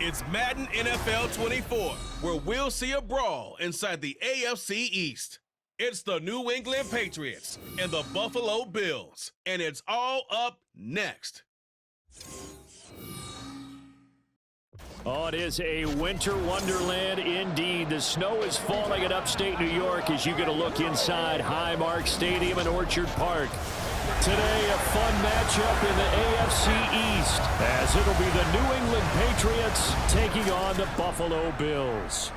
It's Madden NFL 24, where we'll see a brawl inside the AFC East. It's the New England Patriots and the Buffalo Bills, and it's all up next. Oh, it is a winter wonderland indeed. The snow is falling in upstate New York as you get a look inside Highmark Stadium in Orchard Park. Today, a fun matchup in the AFC East, as it'll be the New England Patriots taking on the Buffalo Bills.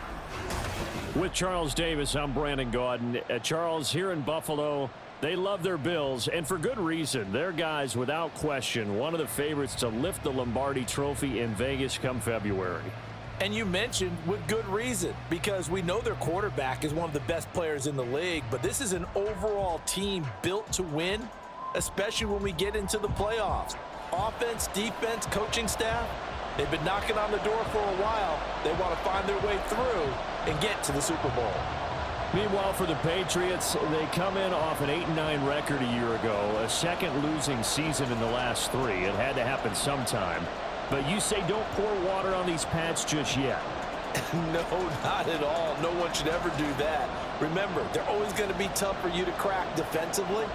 With Charles Davis, I'm Brandon Gaudin. Charles, here in Buffalo, they love their Bills, and for good reason. Their guys, without question, one of the favorites to lift the Lombardi Trophy in Vegas come February. And you mentioned with good reason, because we know their quarterback is one of the best players in the league, but this is an overall team built to win, especially when we get into the playoffs. Offense, defense, coaching staff, they've been knocking on the door for a while. They want to find their way through and get to the Super Bowl. Meanwhile, for the Patriots, they come in off an 8-9 record a year ago, a second losing season in the last three. It had to happen sometime. But you say don't pour water on these Pats just yet. No, not at all. No one should ever do that. Remember, they're always going to be tough for you to crack defensively.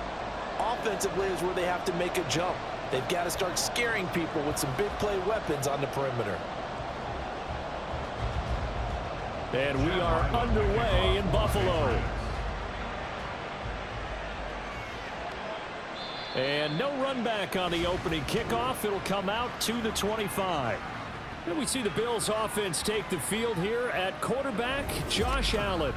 Offensively is where they have to make a jump. They've got to start scaring people with some big play weapons on the perimeter. And we are underway in Buffalo. And no run back on the opening kickoff. It'll come out to the 25. And we see the Bills offense take the field here at quarterback, Josh Allen.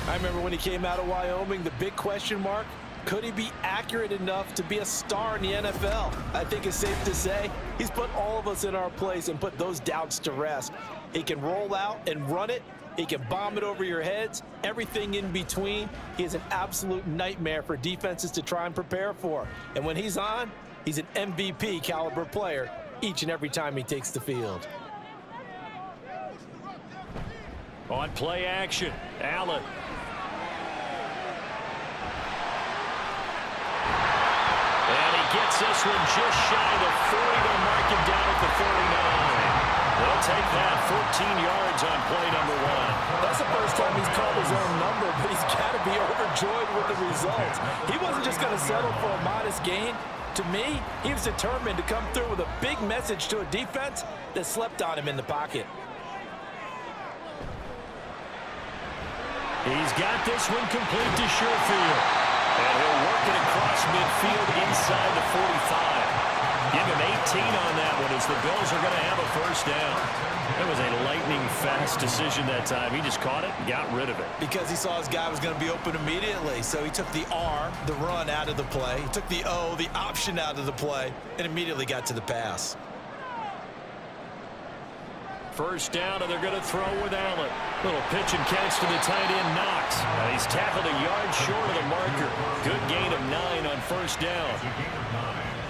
I remember when he came out of Wyoming, the big question mark, could he be accurate enough to be a star in the NFL? I think it's safe to say he's put all of us in our place and put those doubts to rest. He can roll out and run it. He can bomb it over your heads, everything in between. He is an absolute nightmare for defenses to try and prepare for. And when he's on, he's an MVP caliber player each and every time he takes the field. On play action, Allen. And he gets this one just shy of the 40. They'll mark him down at the 49. They'll take that 14 yards on play number one. That's the first time he's called his own number, but he's got to be overjoyed with the results. He wasn't just going to settle for a modest gain. To me, he was determined to come through with a big message to a defense that slept on him in the pocket. He's got this one complete to Sherfield. And he'll work it across midfield inside the 45. Give him 18 on that one as the Bills are going to have a first down. It was a lightning-fast decision that time. He just caught it and got rid of it. Because he saw his guy was going to be open immediately. So he took the R, the run, out of the play. He took the O, the option, out of the play, and immediately got to the pass. First down, and they're going to throw with Allen. Little pitch and catch to the tight end, Knox. He's tackled a yard short of the marker. Good gain of 9 on first down.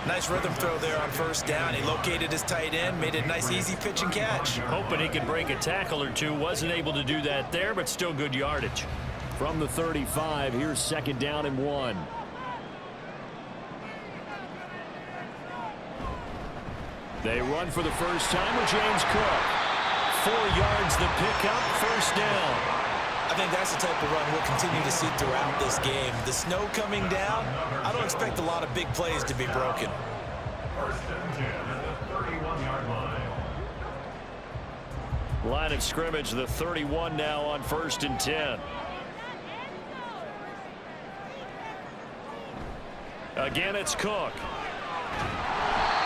Nice rhythm throw there on first down. He located his tight end, made a nice easy pitch and catch. Hoping he could break a tackle or two. Wasn't able to do that there, but still good yardage. From the 35, here's second down and 1. They run for the first time with James Cook. 4 yards the pickup, first down. I think that's the type of run we'll continue to see throughout this game. The snow coming down, I don't expect a lot of big plays to be broken. First and 10 at the 31-yard line. Line of scrimmage, the 31 now on first and 10. Again, it's Cook.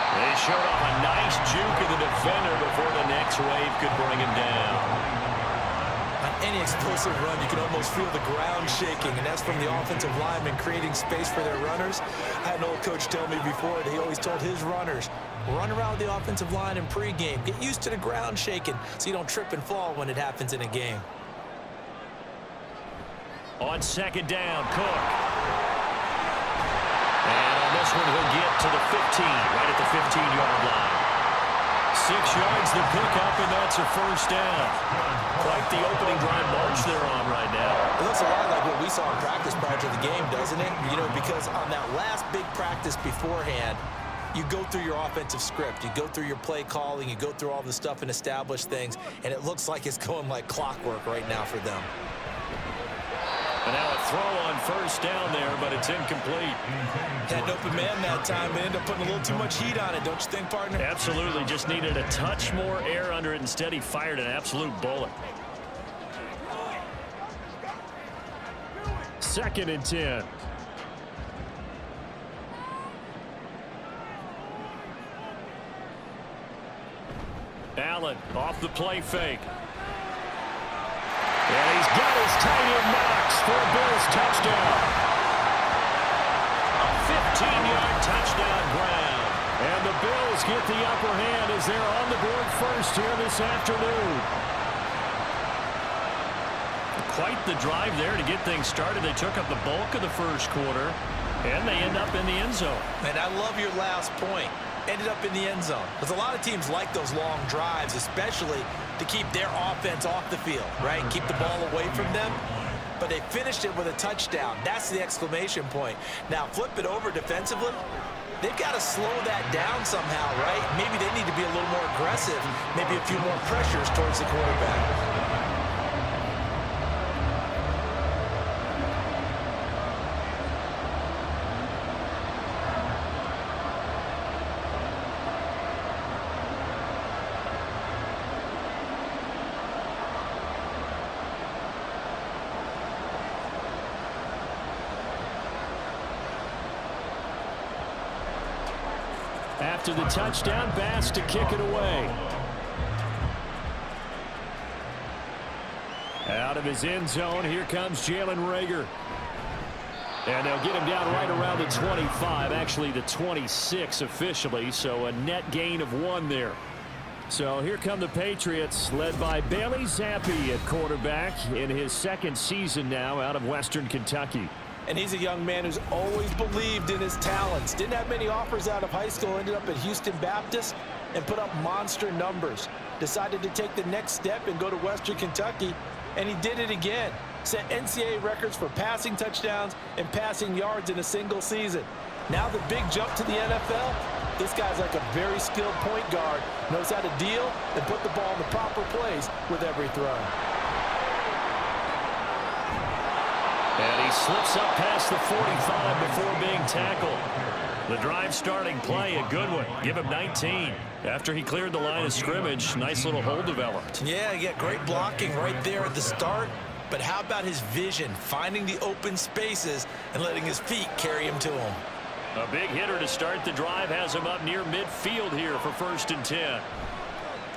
They showed off a nice juke of the defender before the next wave could bring him down. On any explosive run, you can almost feel the ground shaking, and that's from the offensive linemen creating space for their runners. I had an old coach tell me before that he always told his runners, run around the offensive line in pregame. Get used to the ground shaking so you don't trip and fall when it happens in a game. On second down, Cook. And on this one, he'll get to the 15, right at the 15-yard line. 6 yards the pickup, and that's a first down. Quite the opening drive march they're on right now. It looks a lot like what we saw in practice prior to the game, doesn't it? You know, because on that last big practice beforehand, you go through your offensive script. You go through your play calling. You go through all the stuff and establish things. And it looks like it's going like clockwork right now for them. And now a throw on first down there, but it's incomplete. Had an open man that time. They ended up putting a little too much heat on it, don't you think, partner? Absolutely. Just needed a touch more air under it. Instead, he fired an absolute bullet. 2nd and 10. Allen off the play fake. And he's got his tight end Knox for a Bills touchdown. A 15-yard touchdown ground. And the Bills get the upper hand as they're on the board first here this afternoon. Quite the drive there to get things started. They took up the bulk of the first quarter, and they end up in the end zone. And I love your last point. Ended up in the end zone. Because a lot of teams like those long drives, especially to keep their offense off the field, right? Keep the ball away from them. But they finished it with a touchdown. That's the exclamation point. Now, flip it over defensively. They've got to slow that down somehow, right? Maybe they need to be a little more aggressive. Maybe a few more pressures towards the quarterback. After the touchdown, Bass to kick it away. Out of his end zone, here comes Jalen Reagor. And they'll get him down right around the 25, actually the 26 officially, so a net gain of 1 there. So here come the Patriots, led by Bailey Zappi at quarterback in his 2nd season now out of Western Kentucky. And he's a young man who's always believed in his talents. Didn't have many offers out of high school. Ended up at Houston Baptist and put up monster numbers. Decided to take the next step and go to Western Kentucky, and he did it again. Set NCAA records for passing touchdowns and passing yards in a single season. Now the big jump to the NFL. This guy's like a very skilled point guard. Knows how to deal and put the ball in the proper place with every throw. And he slips up past the 45 before being tackled. The drive starting play, a good one. Give him 19. After he cleared the line of scrimmage, nice little hole developed. Yeah, great blocking right there at the start. But how about his vision, finding the open spaces and letting his feet carry him to him? A big hitter to start the drive has him up near midfield here for 1st and 10.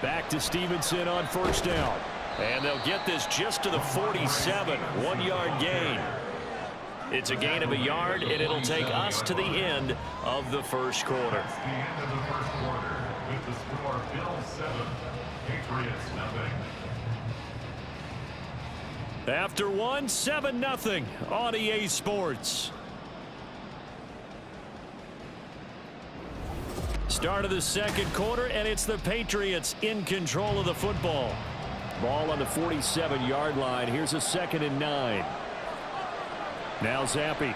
Back to Stevenson on first down. And they'll get this just to the 47, 1-yard gain. It's a gain of a yard, and it'll take us to the end of the first quarter. That's the end of the first quarter with the score Bills 7, Patriots 0. After 1, 7-0 on EA Sports. Start of the 2nd quarter, and it's the Patriots in control of the football. Ball on the 47-yard line. Here's a 2nd and 9. Now Zappi.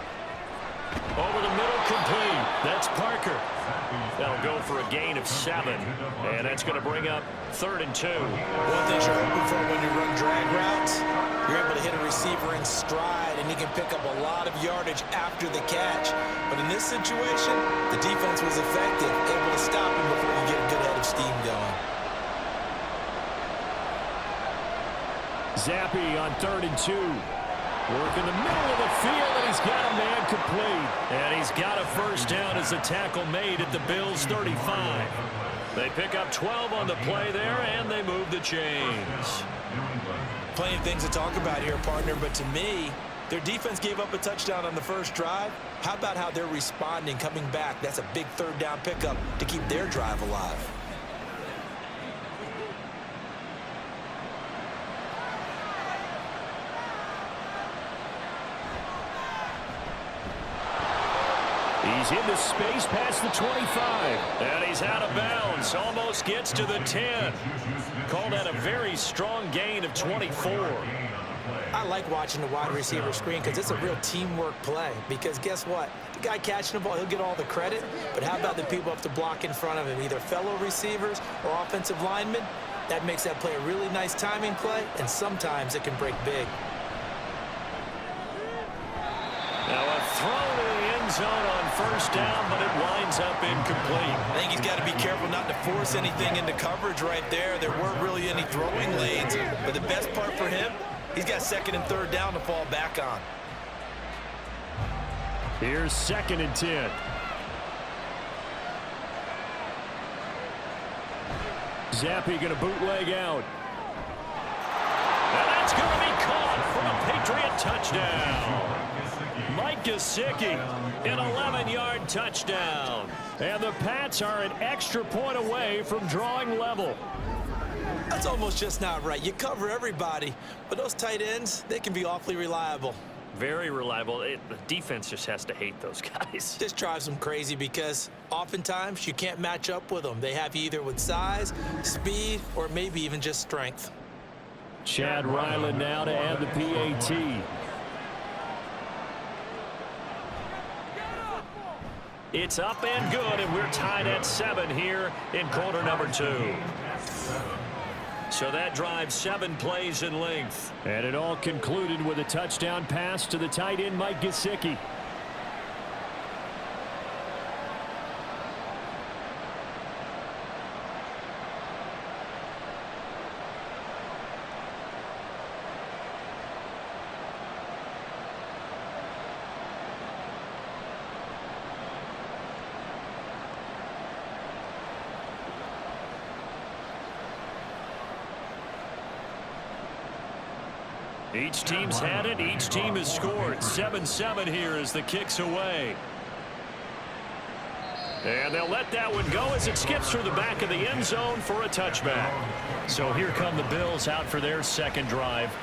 Over the middle, complete. That's Parker. That'll go for a gain of 7. And that's going to bring up 3rd and 2. One thing you're hoping for when you run drag routes, you're able to hit a receiver in stride, and he can pick up a lot of yardage after the catch. But in this situation, the defense was effective, able to stop him before you get a good head of steam going. Zappi on 3rd and 2. Work in the middle of the field, and he's got a man complete. And he's got a first down as the tackle made at the Bills' 35. They pick up 12 on the play there, and they move the chains. Plenty of things to talk about here, partner, but to me, their defense gave up a touchdown on the first drive. How about how they're responding, coming back? That's a big 3rd down pickup to keep their drive alive. He's into space past the 25. And he's out of bounds. Almost gets to the 10. Called that a very strong gain of 24. I like watching the wide receiver screen because it's a real teamwork play. Because guess what? The guy catching the ball, he'll get all the credit. But how about the people up to block in front of him, either fellow receivers or offensive linemen? That makes that play a really nice timing play, and sometimes it can break big. Now a throw to the end zone on first down, but it winds up incomplete. I think he's got to be careful not to force anything into coverage right there. There weren't really any throwing lanes, but the best part for him, he's got second and third down to fall back on. Here's 2nd and 10. Zappi going to bootleg out. And that's going to be caught for a Patriot touchdown. Mike Gesicki, an 11-yard touchdown. And the Pats are an extra point away from drawing level. That's almost just not right. You cover everybody, but those tight ends, they can be awfully reliable. Very reliable. The defense just has to hate those guys. This drives them crazy because oftentimes you can't match up with them. They have you either with size, speed, or maybe even just strength. Chad Ryland now to add the PAT. It's up and good, and we're tied at 7 here in quarter number 2. So that drives 7 plays in length. And it all concluded with a touchdown pass to the tight end, Mike Gesicki. Each team's had it. Each team has scored. 7-7 here as the kick's away. And they'll let that one go as it skips through the back of the end zone for a touchback. So here come the Bills out for their second drive.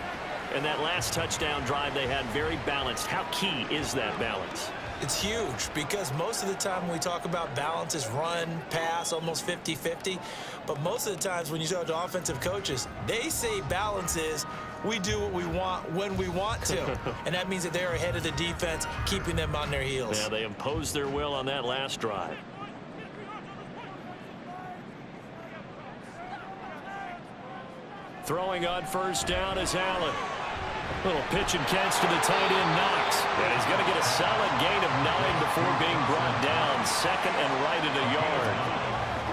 And that last touchdown drive they had very balanced. How key is that balance? It's huge because most of the time when we talk about balance is run, pass, almost 50-50. But most of the times when you talk to offensive coaches, they say balance is we do what we want when we want to. And that means that they're ahead of the defense, keeping them on their heels. Yeah, they imposed their will on that last drive. Throwing on first down is Allen. Little pitch and catch to the tight end, Knox. And he's going to get a solid gain of 9 before being brought down. Second and right at a yard.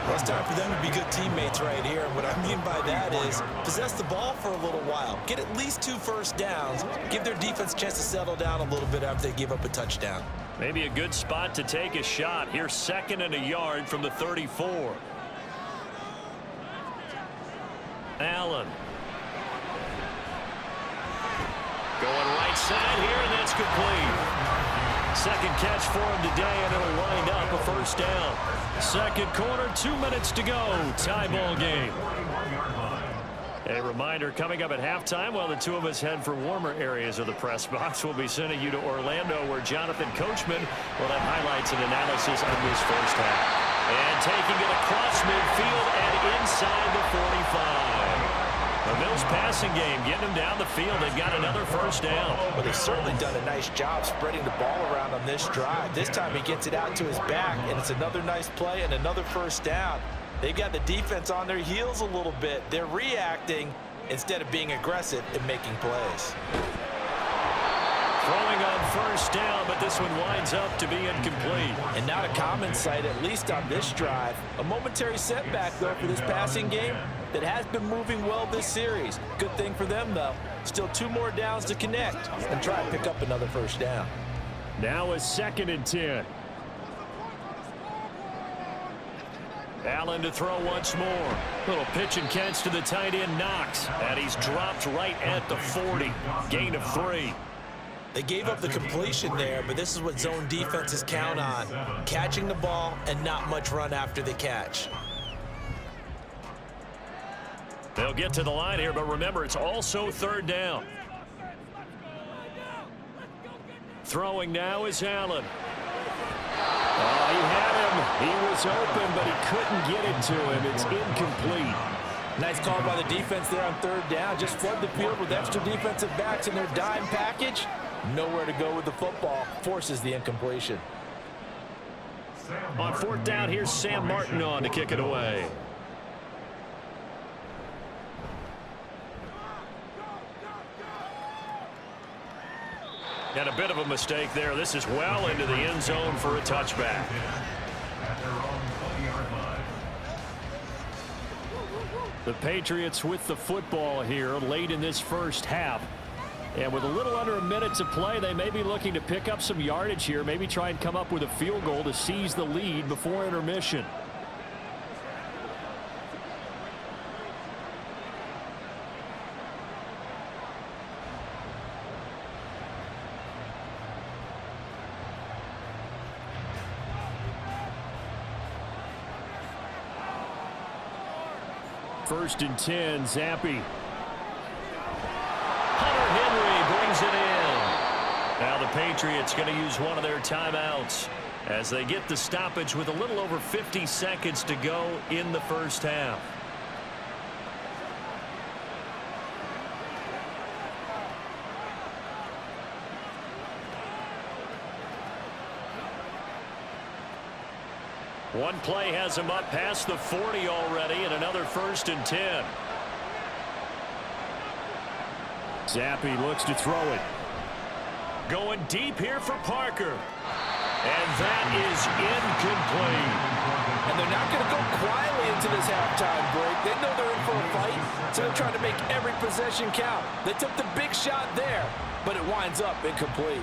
Well, it's time for them to be good teammates right here. And what I mean by that is possess the ball for a little while. Get at least 2 first downs. Give their defense a chance to settle down a little bit after they give up a touchdown. Maybe a good spot to take a shot. Here's 2nd and a yard from the 34. Allen. Going right side here, and that's complete. Second catch for him today, and it'll wind up a first down. Second quarter, 2 minutes to go. Tie ball game. A reminder coming up at halftime while the two of us head for warmer areas of the press box. We'll be sending you to Orlando where Jonathan Coachman will have highlights and analysis on this first half. And taking it across midfield and inside the 45. The Bills passing game, getting them down the field. They've got another first down. Well, they've certainly done a nice job spreading the ball around on this drive. This time he gets it out to his back, and it's another nice play and another first down. They've got the defense on their heels a little bit. They're reacting instead of being aggressive and making plays. Throwing on first down, but this one winds up to be incomplete. And not a common sight, at least on this drive. A momentary setback, though, for this passing game that has been moving well this series. Good thing for them, though. Still 2 more downs to connect and try to pick up another first down. Now a 2nd and 10. Allen to throw once more. Little pitch and catch to the tight end, Knox. And he's dropped right at the 40. Gain of 3. They gave up the completion there, but this is what zone defenses count on. Catching the ball and not much run after the catch. They'll get to the line here, but remember, it's also 3rd down. Throwing now is Allen. Oh, he had him. He was open, but he couldn't get it to him. It's incomplete. Nice call by the defense there on third down. Just flood the field with extra defensive backs in their dime package. Nowhere to go with the football. Forces the incompletion. On fourth down, here's Sam Martin on to kick it away. And a bit of a mistake there. This is well into the end zone for a touchback. The Patriots with the football here late in this first half. And with a little under a minute to play, they may be looking to pick up some yardage here, maybe try and come up with a field goal to seize the lead before intermission. First and 10, Zappi. Hunter Henry brings it in. Now the Patriots going to use one of their timeouts as they get the stoppage with a little over 50 seconds to go in the first half. One play has him up past the 40 already, and another first and 10. Zappi looks to throw it. Going deep here for Parker. And that is incomplete. And they're not going to go quietly into this halftime break. They know they're in for a fight, so they're trying to make every possession count. They took the big shot there, but it winds up incomplete.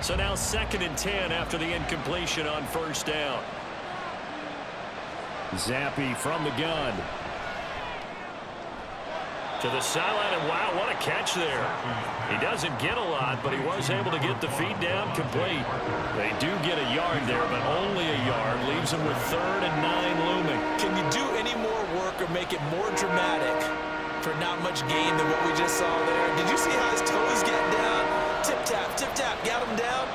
So now second and 10 after the incompletion on first down. Zappi from the gun. To the sideline, and wow, what a catch there. He doesn't get a lot, but he was able to get the feed down complete. They do get a yard there, but only a yard. Leaves them with 3rd and 9 looming. Can you do any more work or make it more dramatic for not much gain than what we just saw there? Did you see how his toes get down? Tip tap, got him down.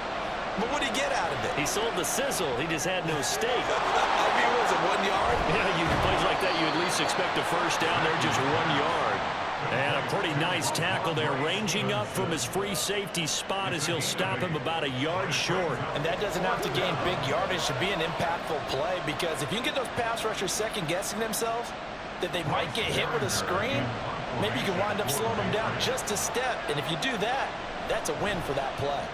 But what did he get out of it? He sold the sizzle. He just had no steak. I mean, was it 1 yard? Yeah, you plays like that, you at least expect a first down there, just 1 yard. And a pretty nice tackle there, ranging up from his free safety spot as he'll stop him about a yard short. And that doesn't have to gain big yardage to be an impactful play, because if you can get those pass rushers second-guessing themselves, that they might get hit with a screen, maybe you can wind up slowing them down just a step. And if you do that, that's a win for that play.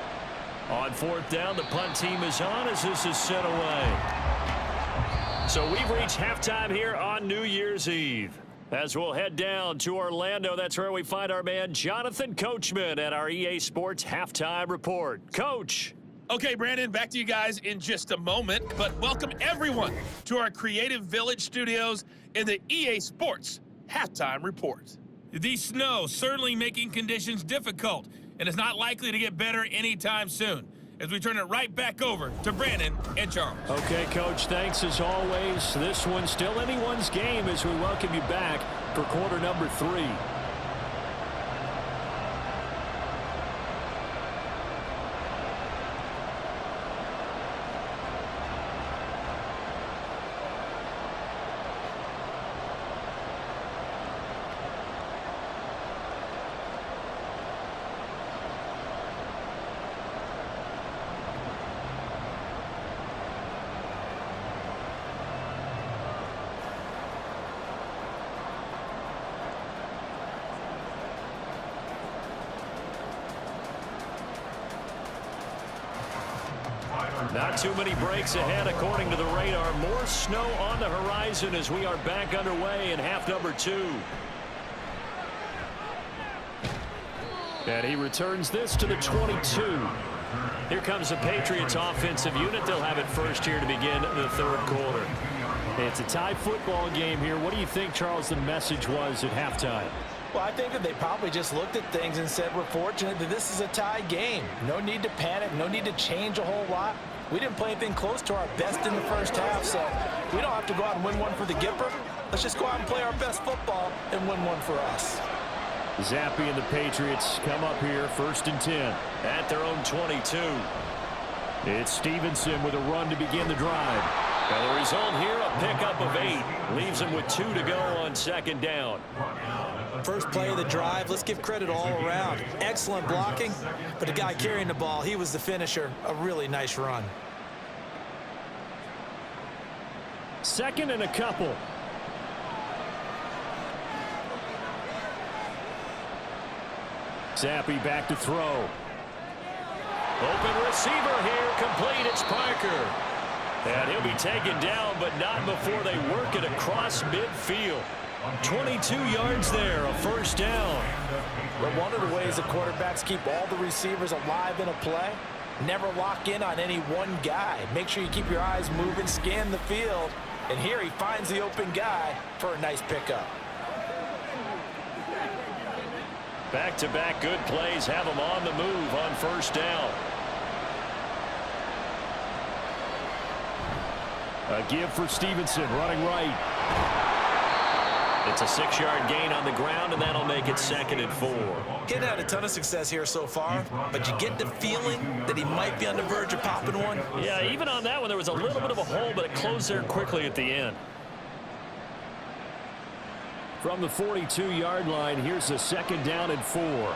On fourth down, the punt team is on as this is sent away. So we've reached halftime here on New Year's Eve. As we'll head down to Orlando, that's where we find our man Jonathan Coachman at our EA Sports Halftime Report. Coach. Okay, Brandon, back to you guys in just a moment, but welcome everyone to our Creative Village studios in the EA Sports Halftime Report. The snow certainly making conditions difficult, and it's not likely to get better anytime soon, as we turn it right back over to Brandon and Charles. Okay, Coach, thanks as always. This one's still anyone's game as we welcome you back for quarter number 3. Not too many breaks ahead according to the radar. More snow on the horizon as we are back underway in half number 2. And he returns this to the 22. Here comes the Patriots offensive unit. They'll have it first here to begin the third quarter. It's a tie football game here. What do you think, Charles, the message was at halftime? Well, I think that they probably just looked at things and said, we're fortunate that this is a tie game. No need to panic, no need to change a whole lot. We didn't play anything close to our best in the first half, so we don't have to go out and win one for the Gipper. Let's just go out and play our best football and win one for us. Zappi and the Patriots come up here first and 10 at their own 22. It's Stevenson with a run to begin the drive. And the result here, a pickup of 8. Leaves him with 2 to go on second down. First play of the drive, let's give credit all around. Excellent blocking, but the guy carrying the ball, he was the finisher. A really nice run. Second and a couple. Zappi back to throw. Open receiver here, complete, it's Parker. And he'll be taken down, but not before they work it across midfield. 22 yards there, a first down. But one of the ways the quarterbacks keep all the receivers alive in a play, never lock in on any one guy. Make sure you keep your eyes moving, scan the field. And here he finds the open guy for a nice pickup. Back-to-back good plays have him on the move on first down. A give for Stevenson, running right. It's a 6-yard gain on the ground, and that'll make it 2nd and 4. He hadn't had a ton of success here so far, but you get the feeling that he might be on the verge of popping one. Yeah, even on that one, there was a little bit of a hole, but it closed there quickly at the end. From the 42-yard line, here's a 2nd down and 4.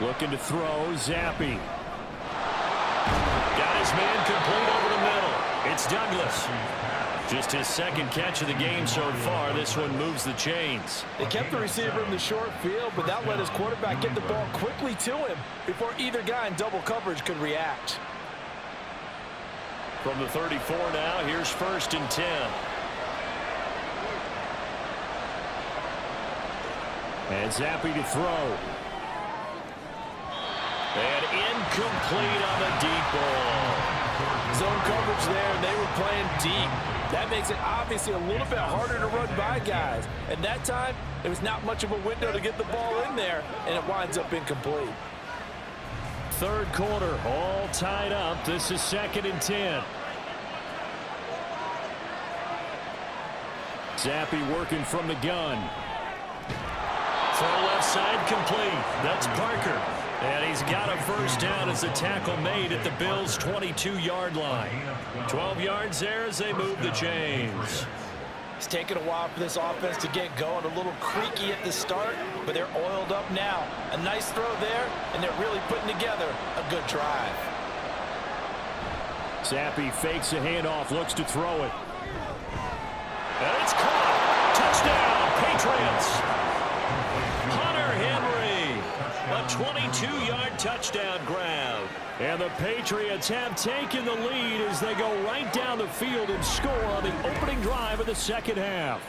Looking to throw, Zappi. Got his man complete over the middle. It's Douglas. Just his 2nd catch of the game so far. This one moves the chains. They kept the receiver in the short field, but that let his quarterback get the ball quickly to him before either guy in double coverage could react. From the 34 now, here's 1st and 10. And Zappi to throw. And incomplete on the deep ball. Zone coverage there, and they were playing deep. That makes it obviously a little bit harder to run by guys. And that time, there was not much of a window to get the ball in there, and it winds up incomplete. Third quarter, all tied up. This is 2nd and 10. Zappi working from the gun. Throw left side complete. That's Parker. And he's got a first down as the tackle made at the Bills' 22-yard line. 12 yards there as they move the chains. It's taken a while for this offense to get going. A little creaky at the start, but they're oiled up now. A nice throw there, and they're really putting together a good drive. Zappi fakes a handoff, looks to throw it. And it's caught. Touchdown, Patriots. Hunter Henry, a 22-yard touchdown grab. And the Patriots have taken the lead as they go right down the field and score on the opening drive of the second half.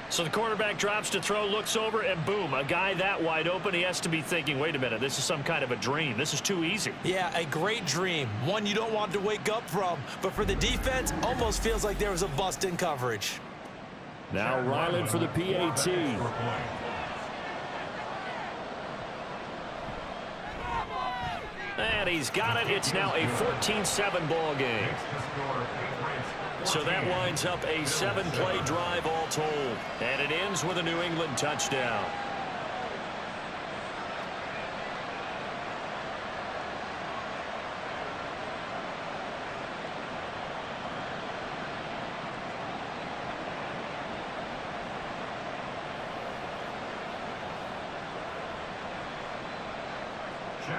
So the quarterback drops to throw, looks over, and boom, a guy that wide open, he has to be thinking, wait a minute, this is some kind of a dream. This is too easy. Yeah, a great dream. One you don't want to wake up from. But for the defense, almost feels like there was a bust in coverage. Now Ryland for the PAT. And he's got it. It's now a 14-7 ball game. So that winds up a 7-play drive all told. And it ends with a New England touchdown.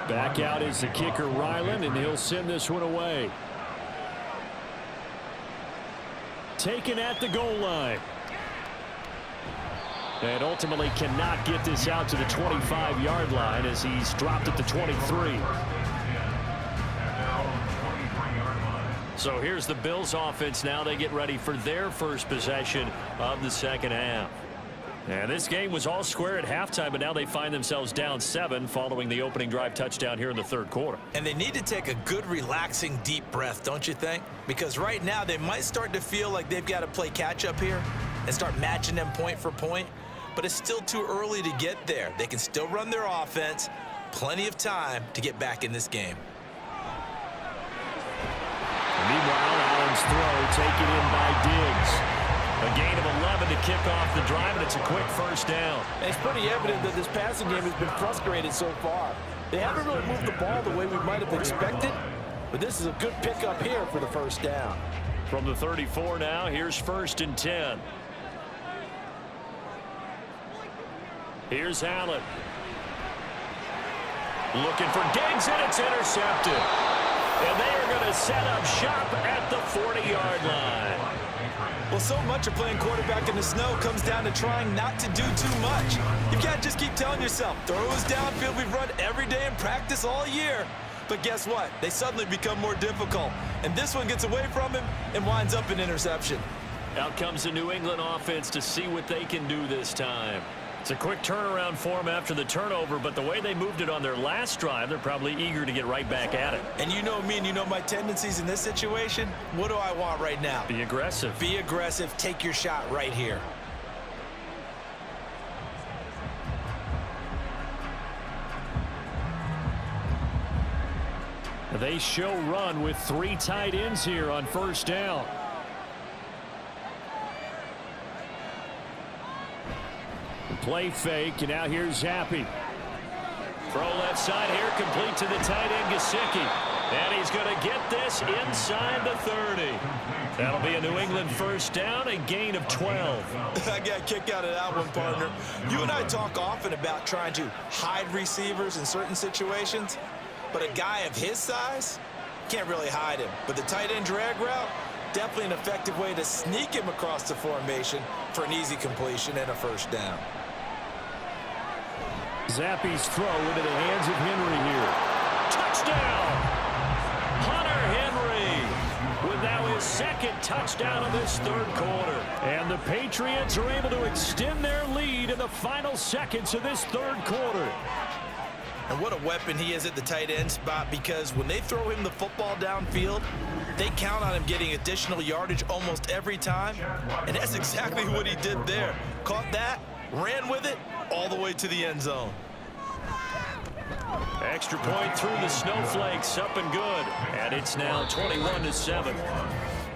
Back out is the kicker, Ryland, and he'll send this one away. Taken at the goal line. And ultimately cannot get this out to the 25-yard line as he's dropped at the 23. So here's the Bills offense now. They get ready for their first possession of the second half. And this game was all square at halftime, but now they find themselves down 7 following the opening drive touchdown here in the third quarter. And they need to take a good, relaxing, deep breath, don't you think? Because right now they might start to feel like they've got to play catch-up here and start matching them point for point. But it's still too early to get there. They can still run their offense. Plenty of time to get back in this game. Meanwhile, Allen's throw taken in by Diggs. A gain of 11 to kick off the drive, and it's a quick first down. And it's pretty evident that this passing game has been frustrated so far. They haven't really moved the ball the way we might have expected, But this is a good pickup here for the first down. From the 34 now, here's 1st and 10. Here's Allen. Looking for Diggs, and it's intercepted. And they are going to set up shop at the 40-yard line. Well, so much of playing quarterback in the snow comes down to trying not to do too much. You can't just keep telling yourself, throws downfield we've run every day in practice all year. But guess what? They suddenly become more difficult. And this one gets away from him and winds up an interception. Out comes the New England offense to see what they can do this time. It's a quick turnaround for them after the turnover, but the way they moved it on their last drive, they're probably eager to get right back at it. And you know me and you know my tendencies in this situation. What do I want right now? Be aggressive. Be aggressive. Take your shot right here. They show run with 3 tight ends here on 1st down. Play fake, and now here's Zappi. Throw left side here, complete to the tight end, Gesicki. And he's going to get this inside the 30. That'll be a New England 1st down, a gain of 12. I got a kick out of that one, partner. You and I talk often about trying to hide receivers in certain situations, but a guy of his size can't really hide him. But the tight end drag route, definitely an effective way to sneak him across the formation for an easy completion and a 1st down. Zappi's throw into the hands of Henry here. Touchdown! Hunter Henry with now his 2nd touchdown of this 3rd quarter. And the Patriots are able to extend their lead in the final seconds of this 3rd quarter. And what a weapon he is at the tight end spot, because when they throw him the football downfield, they count on him getting additional yardage almost every time. And that's exactly what he did there. Caught that, ran with it, all the way to the end zone. Extra point through the snowflakes, up and good. And it's now 21-7.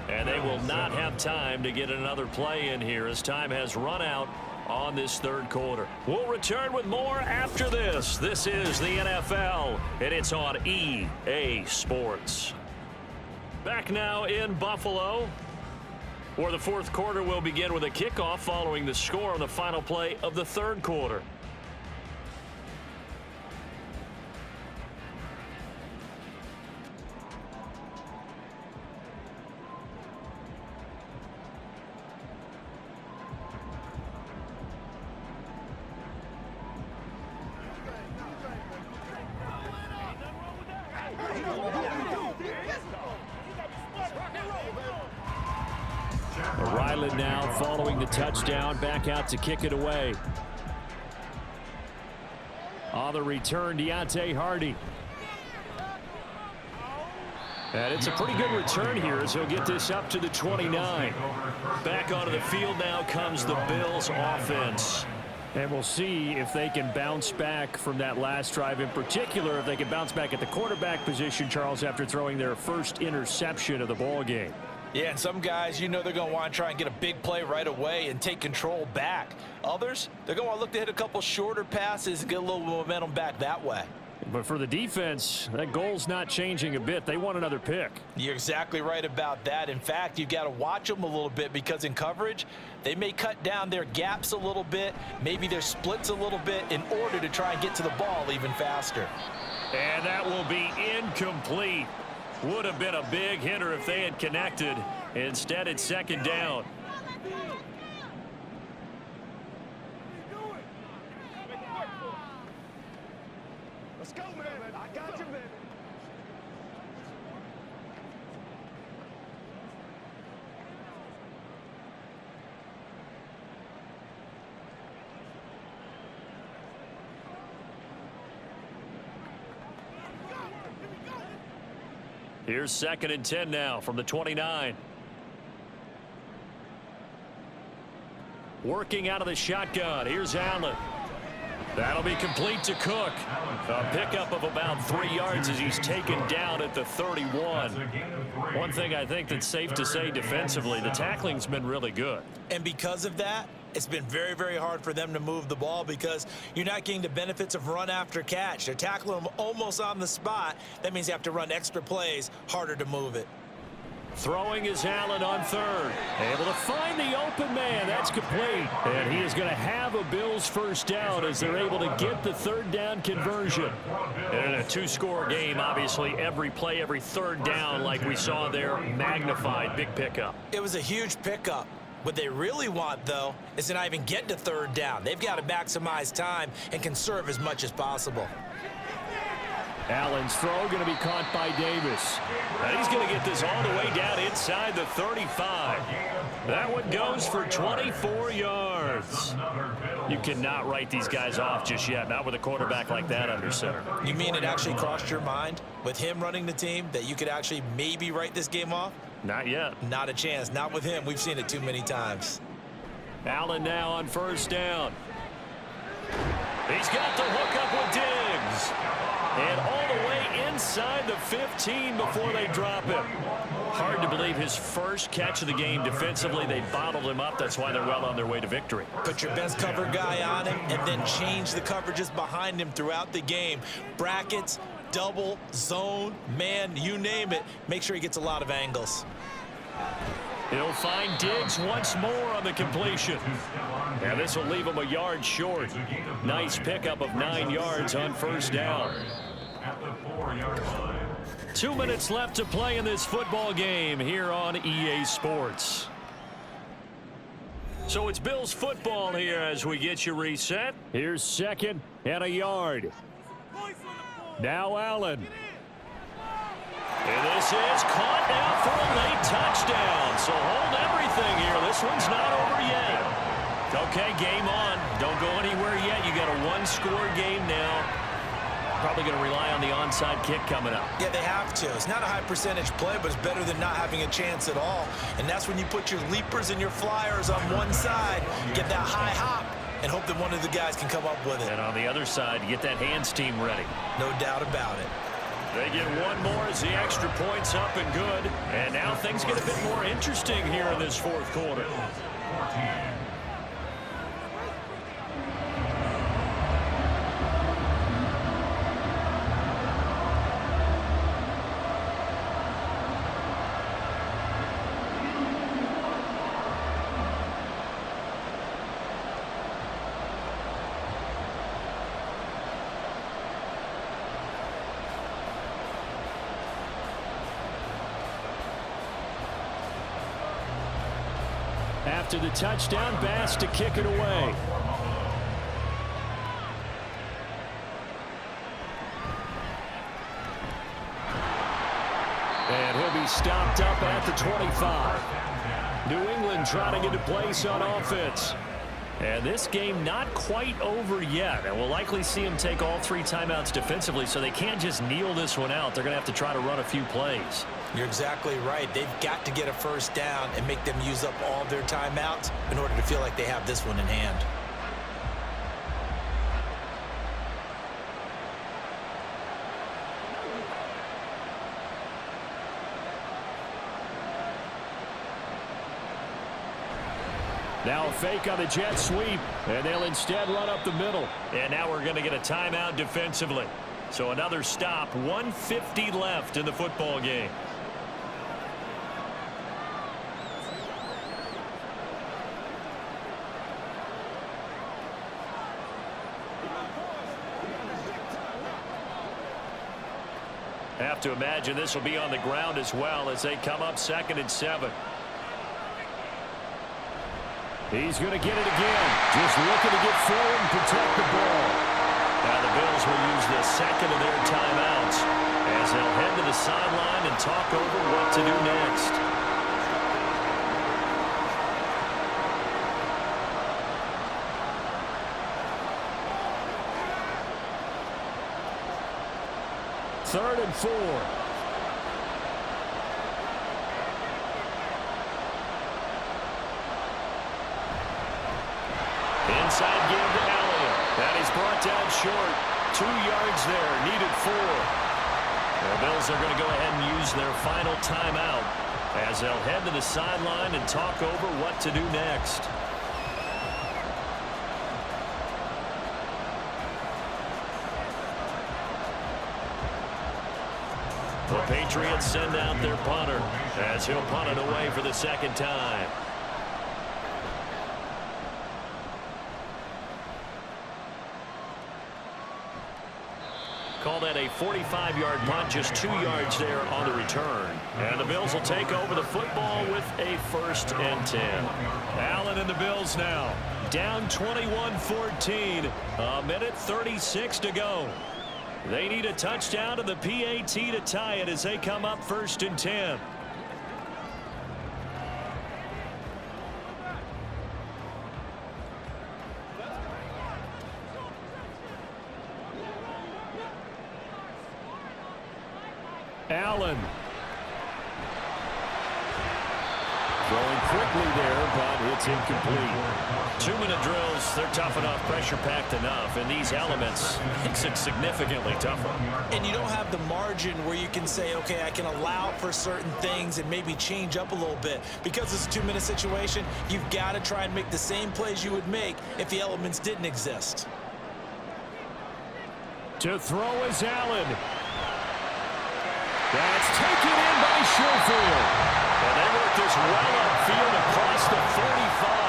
And they will not have time to get another play in here as time has run out on this 3rd quarter. We'll return with more after this. This is the NFL, and it's on EA Sports. Back now in Buffalo, where the 4th quarter will begin with a kickoff following the score on the final play of the 3rd quarter. Ryland now following the touchdown, back out to kick it away. On the return, Deontay Hardy. And it's a pretty good return here as he'll get this up to the 29. Back onto the field now comes the Bills offense. And we'll see if they can bounce back from that last drive, in particular if they can bounce back at the quarterback position, Charles, after throwing their 1st interception of the ball game. Yeah, and some guys, you know, they're going to want to try and get a big play right away and take control back. Others, they're going to want to look to hit a couple shorter passes and get a little momentum back that way. But for the defense, that goal's not changing a bit. They want another pick. You're exactly right about that. In fact, you've got to watch them a little bit, because in coverage, they may cut down their gaps a little bit, maybe their splits a little bit, in order to try and get to the ball even faster. And that will be incomplete. Would have been a big hitter if they had connected. Instead, it's 2nd down. Let's go, man. I got you, man. Here's 2nd and 10 now from the 29. Working out of the shotgun. Here's Allen. That'll be complete to Cook. A pickup of about 3 yards as he's taken down at the 31. One thing I think that's safe to say defensively, the tackling's been really good. And because of that, It's been very, very hard for them to move the ball because you're not getting the benefits of run after catch. They're tackling them almost on the spot. That means you have to run extra plays, harder to move it. Throwing is Allen on third. Able to find the open man. That's complete. And he is going to have a Bills first down as they're able to get the third down conversion. And in a two-score game, obviously every play, every third down, like we saw there, magnified. Big pickup. It was a huge pickup. What they really want, though, is to not even get to third down. They've got to maximize time and conserve as much as possible. Allen's throw going to be caught by Davis. And he's going to get this all the way down inside the 35. That one goes for 24 yards. You cannot write these guys off just yet, not with a quarterback like that under center. You mean it actually crossed your mind with him running the team that you could actually maybe write this game off? Not yet. Not a chance. Not with him. We've seen it too many times. Allen now on first down. He's got the hook up with Diggs. And all the way inside the 15 before they drop him. Hard to believe his first catch of the game defensively. They bottled him up. That's why they're well on their way to victory. Put your best cover guy on him and then change the coverages behind him throughout the game. Brackets, double, zone, man, you name it. Make sure he gets a lot of angles. He'll find Diggs once more on the completion. Now this will leave him a yard short. Nice pickup of 9 yards on first down. At the 4-yard line. 2 minutes left to play in this football game here on EA Sports. So it's Bills football here as we get you reset. Here's second and a yard. Now Allen. And this is caught now for a late touchdown. So hold everything here. This one's not over yet. Okay, game on. Don't go anywhere yet. You got a one-score game now. Probably going to rely on the onside kick coming up. Yeah, they have to. It's not a high percentage play, but it's better than not having a chance at all. And that's when you put your leapers and your flyers on one side, get that high hop, and hope that one of the guys can come up with it. And on the other side, get that hands team ready. No doubt about it. They get one more as the extra point's up and good. And now things get a bit more interesting here in this fourth quarter. After the touchdown, Bass to kick it away. And he'll be stopped up at the 25. New England trying to get a place on offense. And this game not quite over yet. And we'll likely see them take all 3 timeouts defensively, so they can't just kneel this one out. They're going to have to try to run a few plays. You're exactly right. They've got to get a first down and make them use up all their timeouts in order to feel like they have this one in hand. Now a fake on the jet sweep, and they'll instead run up the middle. And now we're going to get a timeout defensively. So another stop, 1:50 left in the football game. Have to imagine this will be on the ground as well as they come up 2nd and 7. He's going to get it again. Just looking to get forward and protect the ball. Now the Bills will use the second of their timeouts as they'll head to the sideline and talk over what to do next. Third and 4. Inside give to Elliott. That is brought down short. 2 yards there. Needed 4. The Bills are going to go ahead and use their final timeout as they'll head to the sideline and talk over what to do next. Patriots send out their punter as he'll punt it away for the second time. Call that a 45-yard punt, just 2 yards there on the return. And the Bills will take over the football with a 1st and 10. Allen and the Bills now down 21-14. A minute 36 to go. They need a touchdown to the PAT to tie it as they come up 1st and 10. Allen. Throwing quickly there, but it's incomplete. 2-minute drills, they're tough enough, pressure-packed enough, and these elements makes it significantly tougher. And you don't have the margin where you can say, okay, I can allow for certain things and maybe change up a little bit. Because it's a 2-minute situation, you've got to try and make the same plays you would make if the elements didn't exist. To throw is Allen. That's taken in by Schofield. And they work this well upfield across the 45.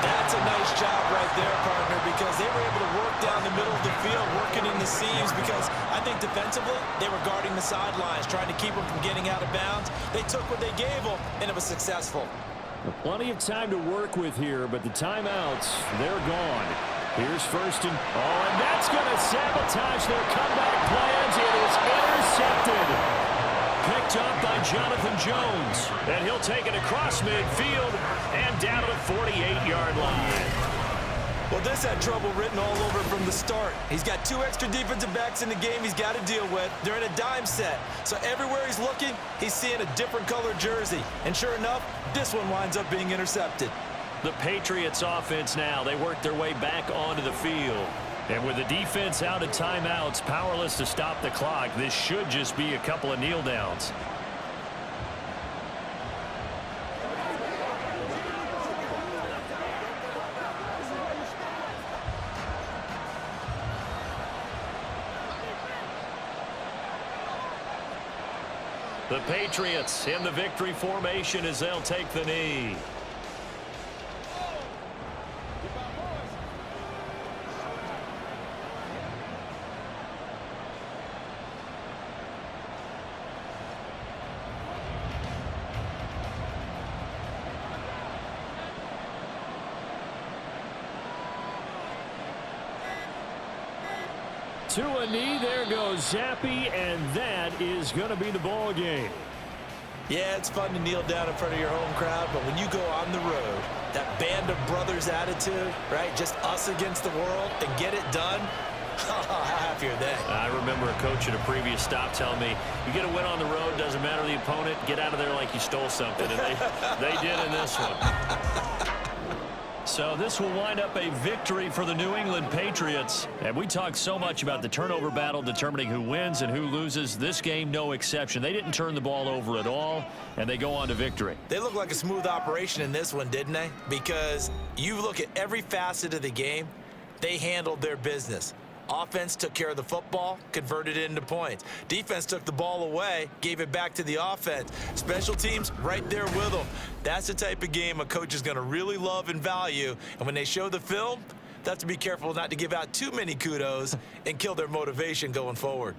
That's a nice job right there, partner, because they were able to work down the middle of the field, working in the seams, because I think defensively, they were guarding the sidelines, trying to keep them from getting out of bounds. They took what they gave them, and it was successful. Plenty of time to work with here, but the timeouts, they're gone. Here's 1st and... Oh, and that's going to sabotage their comeback plans. It is intercepted. Picked up by Jonathan Jones. And he'll take it across midfield and down to the 48-yard line. Well, this had trouble written all over from the start. He's got 2 extra defensive backs in the game he's got to deal with. They're in a dime set. So everywhere he's looking, he's seeing a different color jersey. And sure enough, this one winds up being intercepted. The Patriots offense now, they work their way back onto the field. And with the defense out of timeouts, powerless to stop the clock, this should just be a couple of kneel downs. The Patriots in the victory formation as they'll take the knee. To a knee, there goes Zappi, and that is going to be the ball game. Yeah, it's fun to kneel down in front of your home crowd, but when you go on the road, that band of brothers attitude, right, just us against the world, and get it done, how happy are they? I remember a coach at a previous stop telling me, you get a win on the road, doesn't matter the opponent, get out of there like you stole something, and they did in this one. So this will wind up a victory for the New England Patriots. And we talked so much about the turnover battle determining who wins and who loses. This game, no exception. They didn't turn the ball over at all, and they go on to victory. They look like a smooth operation in this one, didn't they? Because you look at every facet of the game, they handled their business. Offense took care of the football, converted it into points. Defense took the ball away, gave it back to the offense. Special teams right there with them. That's the type of game a coach is going to really love and value. And when they show the film, they have to be careful not to give out too many kudos and kill their motivation going forward.